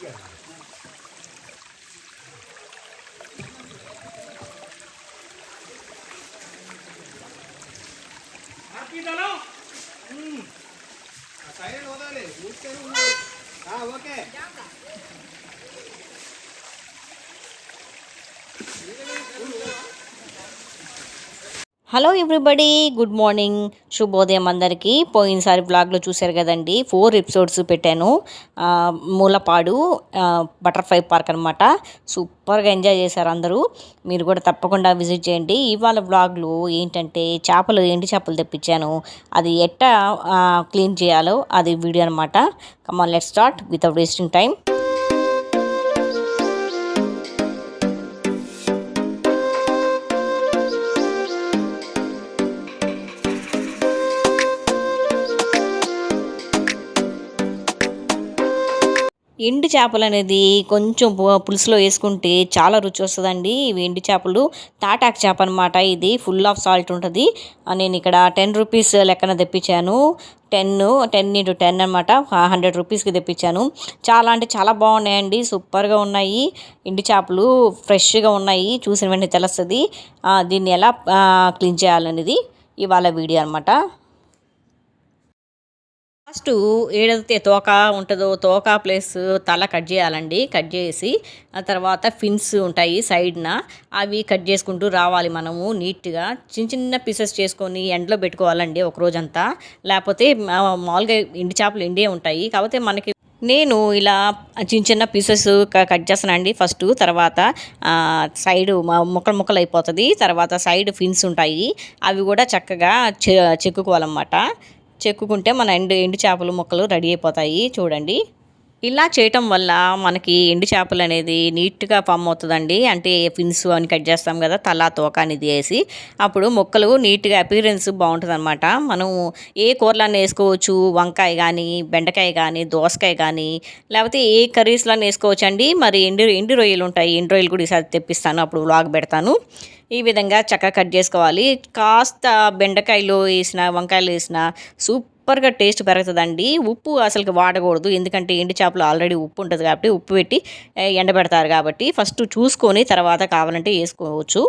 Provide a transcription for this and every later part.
Okay. Hello everybody, good morning, శుభోదయం అందరికీ. పోయినసారి బ్లాగ్లో చూశారు కదండి, 4 ఎపిసోడ్స్ పెట్టాను. మూలపాడు బటర్ఫ్లై పార్క్ అనమాట. సూపర్గా ఎంజాయ్ చేశారు అందరూ. మీరు కూడా తప్పకుండా విజిట్ చేయండి. ఇవాళ బ్లాగ్లో ఏంటంటే ఎండు చేపలు తెప్పించాను. అది ఎట్టా క్లీన్ చేయాలో అది వీడియో అనమాట. Come on, let's start without wasting time. ఎండు చేపలు అనేది కొంచెం పులుసులో వేసుకుంటే చాలా రుచి వస్తుందండి. ఇవి ఎండు చేపలు తాటాకు చేప అనమాట. ఇది ఫుల్ ఆఫ్ సాల్ట్ ఉంటుంది. నేను ఇక్కడ 10 రూపీస్ లెక్కన తెప్పించాను. 10 into 10 అనమాట. 100 రూపీస్కి తెప్పించాను. చాలా అంటే చాలా బాగున్నాయండి, సూపర్గా ఉన్నాయి. ఎండు చేపలు ఫ్రెష్గా ఉన్నాయి, చూసిన వెంటనే తెలుస్తుంది. దీన్ని ఎలా క్లీన్ చేయాలనేది ఇవాళ వీడియో అనమాట. ఫస్ట్ ఏదైతే తోక ఉంటుందో తోక ప్లస్ తల కట్ చేయాలండి. కట్ చేసి ఆ తర్వాత ఫిన్స్ ఉంటాయి సైడ్న, అవి కట్ చేసుకుంటూ రావాలి మనము నీట్గా. చిన్న చిన్న పీసెస్ చేసుకొని ఎండలో పెట్టుకోవాలండి ఒక రోజంతా. లేకపోతే మామూలుగా ఎండు చేపలు ఎండే ఉంటాయి. కాకపోతే మనకి నేను ఇలా చిన్న చిన్న పీసెస్ కట్ చేస్తానండి ఫస్ట్. తర్వాత సైడ్ ముక్కలు అయిపోతుంది. తర్వాత సైడ్ ఫిన్స్ ఉంటాయి, అవి కూడా చక్కగా చెక్కుకోవాలన్నమాట. చెక్కుకుంటే మన ఎండు చేపలు ముక్కలు రెడీ అయిపోతాయి. చూడండి, ఇలా చేయటం వల్ల మనకి ఎండు చేపలు అనేది నీట్గా ఫామ్ అవుతుందండి. అంటే ఫిన్స్ అని కట్ చేస్తాం కదా, తల తోక అనేది వేసి, అప్పుడు ముక్కలు నీట్గా అపీరెన్స్ బాగుంటుంది అనమాట. మనం ఏ కూరలన్నీ వేసుకోవచ్చు, వంకాయ కానీ, బెండకాయ కానీ, దోసకాయ కానీ, లేకపోతే ఏ కర్రీస్లన్నీ వేసుకోవచ్చు అండి. మరి ఎండు రొయ్యలు ఉంటాయి, ఎండు రొయ్యలు కూడా ఈసారి తెప్పిస్తాను, అప్పుడు వ్లాగ్ పెడతాను. ఈ విధంగా చక్కగా కట్ చేసుకోవాలి. కాస్త బెండకాయలు వేసిన, వంకాయలు వేసిన సూపర్గా టేస్ట్ పెరుగుతుందండి. ఉప్పు అసలుకి వాడకూడదు, ఎందుకంటే ఎండు చేపలు ఆల్రెడీ ఉప్పు ఉంటుంది కాబట్టి, ఉప్పు పెట్టి ఎండబెడతారు కాబట్టి ఫస్ట్ చూసుకొని తర్వాత కావాలంటే వేసుకోవచ్చు.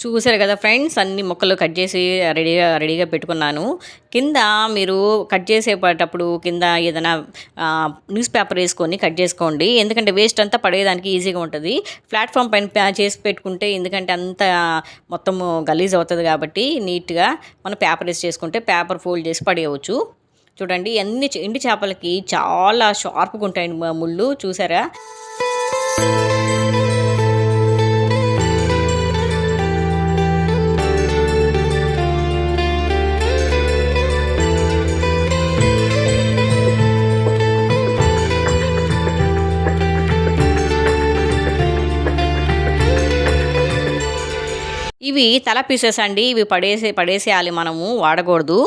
చూసారు కదా ఫ్రెండ్స్, అన్ని ముక్కలు కట్ చేసి రెడీగా పెట్టుకున్నాను. కింద మీరు కట్ చేసేటప్పుడు కింద ఏదైనా న్యూస్ పేపర్ వేసుకొని కట్ చేసుకోండి, ఎందుకంటే వేస్ట్ అంతా పడేదానికి ఈజీగా ఉంటుంది. ప్లాట్ఫామ్ పైన చేసి పెట్టుకుంటే, ఎందుకంటే అంత మొత్తం గలీజ్ అవుతుంది కాబట్టి నీట్గా మనం పేపర్ వేసి చేసుకుంటే పేపర్ ఫోల్డ్ చేసి పడేయవచ్చు. చూడండి, ఎండు చేపలకి చాలా షార్ప్గా ఉంటాయి ముళ్ళు, చూసారా. ఇవి తల పీసెస్ అండి, ఇవి పడేసేయాలి, మనము వాడకూడదు.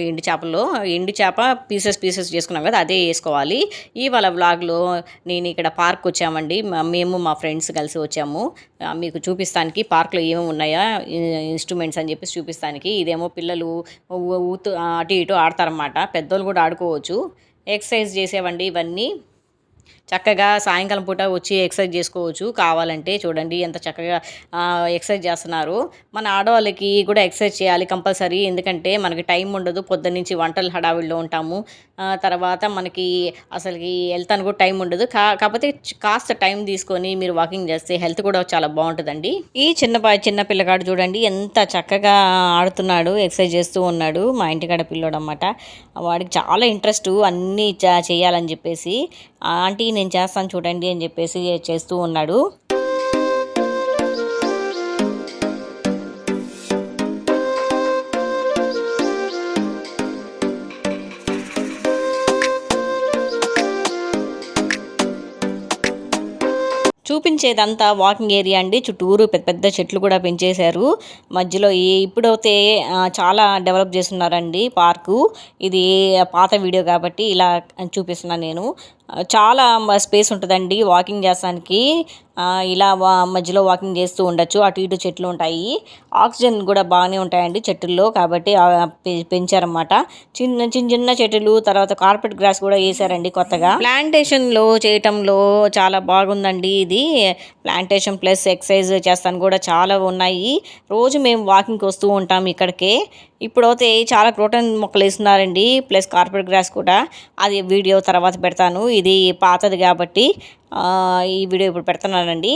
ఎండు చేప పీసెస్ చేసుకున్నాం కదా, అదే వేసుకోవాలి. ఇవాళ వ్లాగ్లో నేను ఇక్కడ పార్క్ వచ్చామండి. మేము మా ఫ్రెండ్స్ కలిసి వచ్చాము. మీకు చూపిస్తానికి పార్క్లో ఏమేమి ఉన్నాయా ఇన్స్ట్రుమెంట్స్ అని చెప్పేసి చూపిస్తానికి. ఇదేమో పిల్లలు అటు ఇటు ఆడతారన్నమాట, పెద్దోళ్ళు కూడా ఆడుకోవచ్చు. ఎక్సర్సైజ్ చేసేవండి ఇవన్నీ. చక్కగా సాయంకాలం పూట వచ్చి ఎక్సర్సైజ్ చేసుకోవచ్చు కావాలంటే. చూడండి ఎంత చక్కగా ఎక్సర్సైజ్ చేస్తున్నారు. మన ఆడవాళ్ళకి కూడా ఎక్సర్సైజ్ చేయాలి కంపల్సరీ, ఎందుకంటే మనకి టైం ఉండదు. పొద్దున్నుంచి వంటలు హడావిడిలో ఉంటాము. తర్వాత మనకి అసలుకి వెళ్తాను కూడా టైం ఉండదు. కాకపోతే కాస్త టైం తీసుకొని మీరు వాకింగ్ చేస్తే హెల్త్ కూడా చాలా బాగుంటుందండి. ఈ చిన్న పిల్లగాడు చూడండి ఎంత చక్కగా ఆడుతున్నాడు, ఎక్సర్సైజ్ చేస్తూ ఉన్నాడు. మా ఇంటికాడ పిల్లోడు అన్నమాట. వాడికి చాలా ఇంట్రెస్ట్ అన్నీ చేయాలని చెప్పేసి. ఆంటీ నేను చేస్తాను చూడండి అని చెప్పేసి చేస్తూ ఉన్నాడు. చూపించేదంతా వాకింగ్ ఏరియా అండి. చుట్టూరు పెద్ద పెద్ద చెట్లు కూడా పెంచేశారు. మధ్యలో ఇప్పుడైతే చాలా డెవలప్ చేస్తున్నారండి పార్కు. ఇది పాత వీడియో కాబట్టి ఇలా చూపిస్తున్నాను నేను. చాలా స్పేస్ ఉంటుందండి వాకింగ్ చేస్తానికి. ఇలా మధ్యలో వాకింగ్ చేస్తూ ఉండొచ్చు. అటు ఇటు చెట్లు ఉంటాయి. ఆక్సిజన్ కూడా బాగానే ఉంటాయండి చెట్టుల్లో, కాబట్టి పెంచారన్నమాట. చిన్న చిన్న చిన్న చెట్లు, తర్వాత కార్పెట్ గ్రాస్ కూడా వేసారండి కొత్తగా. ప్లాంటేషన్లో చేయటంలో చాలా బాగుందండి ఇది. ప్లాంటేషన్ ప్లస్ ఎక్సర్సైజ్ చేస్తాను కూడా చాలా ఉన్నాయి. రోజు మేము వాకింగ్కి వస్తూ ఉంటాం ఇక్కడికే. ఇప్పుడైతే చాలా క్రోటన్ మొక్కలు వేస్తున్నారండి, ప్లస్ కార్పెట్ గ్రాస్ కూడా. అది వీడియో తర్వాత పెడతాను. ఇది పాతది కాబట్టి ఈ వీడియో ఇప్పుడు పెడుతున్నానండి.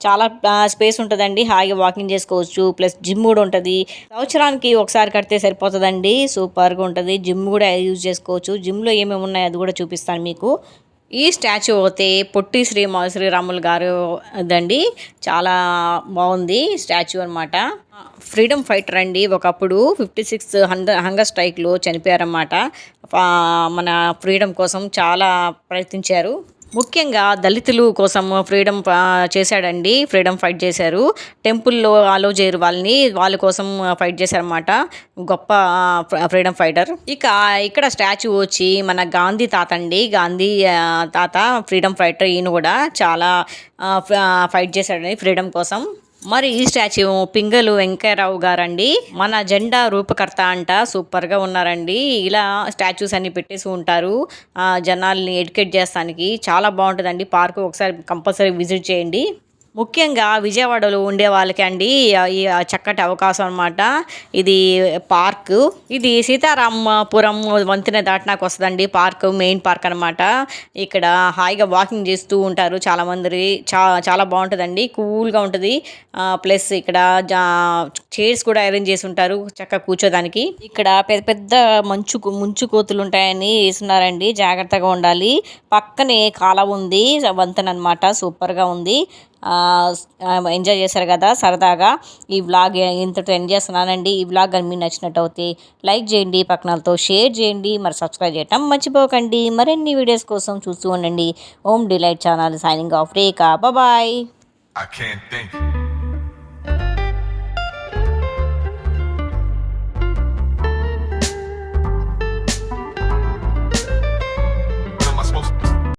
చాలా స్పేస్ ఉంటుందండి, హాయిగా వాకింగ్ చేసుకోవచ్చు. ప్లస్ జిమ్ కూడా ఉంటుంది. సంవత్సరానికి ఒకసారి కడితే సరిపోతుందండి, సూపర్గా ఉంటుంది. జిమ్ కూడా యూజ్ చేసుకోవచ్చు. జిమ్లో ఏమేమి ఉన్నాయో అది కూడా చూపిస్తాను మీకు. ఈ స్టాచ్యూ అయితే పొట్టి శ్రీరాములు గారు దండి. చాలా బాగుంది స్టాచ్యూ అనమాట. ఫ్రీడమ్ ఫైటర్ అండి. ఒకప్పుడు 56 హంగర్ స్ట్రైక్లో చనిపోయారన్నమాట. మన ఫ్రీడమ్ కోసం చాలా ప్రయత్నించారు. ముఖ్యంగా దళితులు కోసం ఫ్రీడమ్ చేశాడండి. ఫ్రీడమ్ ఫైట్ చేశారు. టెంపుల్లో అలో చేయరు వాళ్ళని, వాళ్ళ కోసం ఫైట్ చేశారన్నమాట. గొప్ప ఫ్రీడమ్ ఫైటర్. ఇక్కడ స్టాచ్యూ వచ్చి మన గాంధీ తాత అండి. గాంధీ తాత ఫ్రీడమ్ ఫైటర్. ఈయన కూడా చాలా ఫైట్ చేశాడండి ఫ్రీడమ్ కోసం. మరి ఈ స్టాచ్యూ పింగళి వెంకయ్యరావు గారండి, మన జెండా రూపకర్త అంట. సూపర్గా ఉన్నారండి. ఇలా స్టాచ్యూస్ అన్ని పెట్టేసి ఉంటారు జనాల్ని ఎడ్యుకేట్ చేస్తానికి. చాలా బాగుంటుందండి పార్కు. ఒకసారి కంపల్సరీ విజిట్ చేయండి. ముఖ్యంగా విజయవాడలో ఉండే వాళ్ళకి అండి ఈ చక్కటి అవకాశం అనమాట. ఇది పార్కు. ఇది సీతారామపురం వంతెన దాటినాక వస్తుందండి పార్కు, మెయిన్ పార్క్ అనమాట. ఇక్కడ హాయిగా వాకింగ్ చేస్తూ ఉంటారు చాలామంది. చాలా బాగుంటుందండి, కూల్గా ఉంటుంది. ప్లస్ ఇక్కడ చైర్స్ కూడా అరేంజ్ చేసి ఉంటారు చక్కగా కూర్చోదానికి. ఇక్కడ పెద్ద పెద్ద ముంచు కోతులు ఉంటాయని వేస్తున్నారండి, జాగ్రత్తగా ఉండాలి. పక్కనే కాలువ ఉంది, వంతెన అనమాట. సూపర్గా ఉంది. ఎంజాయ్ చేశారు కదా సరదాగా. ఈ వ్లాగ్ ఇంతటితో ఎంజాయ్ చేస్తున్నానండి. ఈ వ్లాగ్ కానీ మీకు నచ్చినట్టు అయితే లైక్ చేయండి, పక్కనతో షేర్ చేయండి, మరి సబ్స్క్రైబ్ చేయటం మర్చిపోకండి. మరిన్ని వీడియోస్ కోసం చూస్తూ ఉండండి. Home delight channel. Signing off. Rekha. Bye.